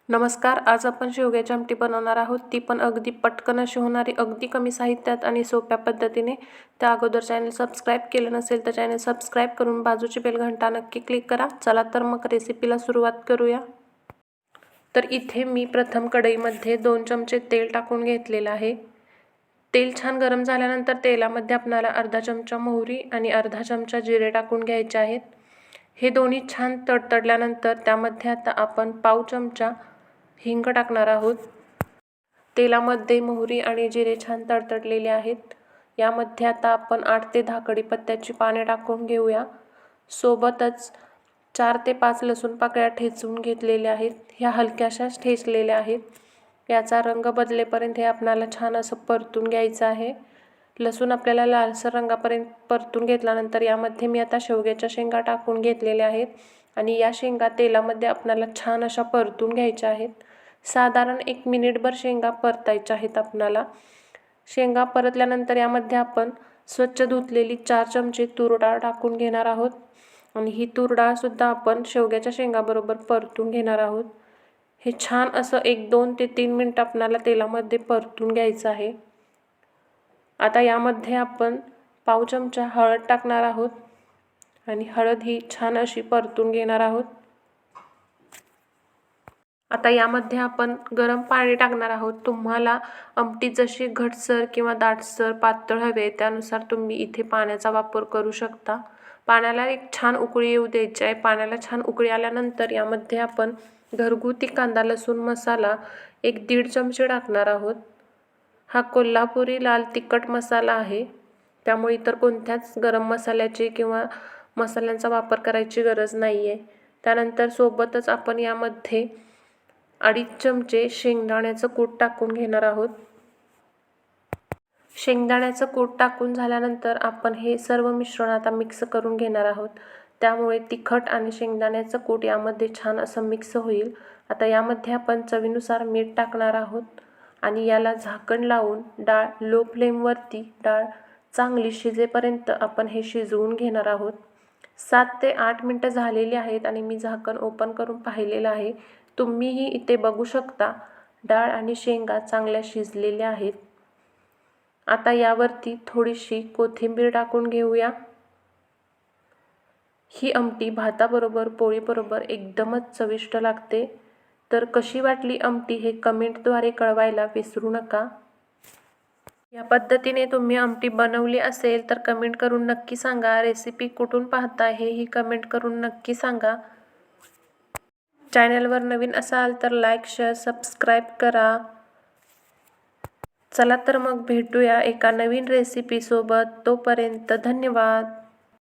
नमस्कार. आज आपण शेवग्याची आमटी बनवणार आहोत. ती पण अगदी पटकन अशी होणारी, अगदी कमी साहित्यात आणि सोप्या पद्धतीने. त्या अगोदर चॅनल सबस्क्राईब केलं नसेल तर चॅनल सबस्क्राईब करून बाजूची बेल घंटा नक्की क्लिक करा. चला तर मग रेसिपीला सुरुवात करूया. तर इथे मी प्रथम कढईमध्ये 2 चमचे तेल टाकून घेतलेलं आहे. तेल छान गरम झाल्यानंतर तेलामध्ये आपल्याला अर्धा चमचा मोहरी आणि अर्धा चमचा जिरे टाकून घ्यायचे आहेत. हे दोन्ही छान तडतडल्यानंतर त्यामध्ये आता आपण पाव चमचा हिंग टाकणार आहोत. तेलामध्ये मोहरी आणि जिरे छान तडतडलेले आहेत. यामध्ये आता आपण 8 ते 10 कढीपत्त्याची पाने टाकून घेऊया. सोबतच 4 ते 5 लसूण पाकळ्या ठेचून घेतलेल्या आहेत. ह्या हलक्याशाच ठेचलेल्या आहेत. याचा रंग बदलेपर्यंत हे आपल्याला छान असं परतून घ्यायचं आहे. लसूण आपल्याला लालसर रंगापर्यंत परतून घेतल्यानंतर यामध्ये मी आता शेवग्याच्या शेंगा टाकून घेतलेल्या आहेत आणि या शेंगा तेलामध्ये आपल्याला छान अशा परतून घ्यायच्या आहेत. साधारण 1 मिनिटभर शेंगा परतायच्या आहेत आपल्याला. शेंगा परतल्यानंतर यामध्ये आपण स्वच्छ धुतलेली 4 चमचे तूर डाळ टाकून घेणार आहोत आणि ही तूर डाळसुद्धा आपण शेवग्याच्या शेंगाबरोबर परतून घेणार आहोत. हे छान असं 1-2 ते 3 मिनिट आपल्याला तेलामध्ये परतून घ्यायचं आहे. आता यामध्ये आपण पाव चमचा हळद टाकणार आहोत आणि हळद ही छान अशी परतून घेणार आहोत. आता यामध्ये आपण गरम पाणी टाकणार आहोत. तुम्हाला आमटी जशी घटसर किंवा दाटसर पातळ हवे त्यानुसार तुम्ही इथे पाण्याचा वापर करू शकता. पाण्याला एक छान उकळी येऊ द्यायची आहे. पाण्याला छान उकळी आल्यानंतर यामध्ये आपण घरगुती कांदा लसूण मसाला 1-1.5 चमचे टाकणार आहोत. हा कोल्हापुरी लाल तिखट मसाला आहे. त्यामुळे इतर कोणत्याच गरम मसाल्याची किंवा मसाल्यांचा वापर करायची गरज नाही आहे. त्यानंतर सोबतच आपण यामध्ये 2.5 चमचे शेंगदाण्याचं कूट टाकून घेणार आहोत. शेंगदाण्याचं कूट टाकून झाल्यानंतर आपण हे सर्व मिश्रण आता मिक्स करून घेणार आहोत. त्यामुळे तिखट आणि शेंगदाण्याचं कूट यामध्ये छान असं मिक्स होईल. आता यामध्ये आपण चवीनुसार मीठ टाकणार आहोत आणि याला झाकण लावून डाळ लो फ्लेमवरती डाळ चांगली शिजेपर्यंत आपण हे शिजवून घेणार आहोत. 7 ते 8 मिनिटं झालेली आहेत आणि मी झाकण ओपन करून पाहिलेलं आहे. तुम्हीही इथे बघू शकता डाळ आणि शेंगा चांगल्या शिजलेल्या आहेत. आता यावरती थोडीशी कोथिंबीर टाकून घेऊया. ही आमटी भाताबरोबर पोळीबरोबर एकदमच चविष्ट लागते. तर कशी वाटली आमटी हे कमेंटद्वारे कळवायला विसरू नका. या पद्धतीने तुम्ही आमटी बनवली असेल तर कमेंट करून नक्की सांगा. रेसिपी कुठून पाहता हेही कमेंट करून नक्की सांगा. चॅनलवर नवीन असाल तर लाईक शेअर सबस्क्राईब करा. चला तर मग भेटूया एका नवीन रेसिपीसोबत. तोपर्यंत धन्यवाद.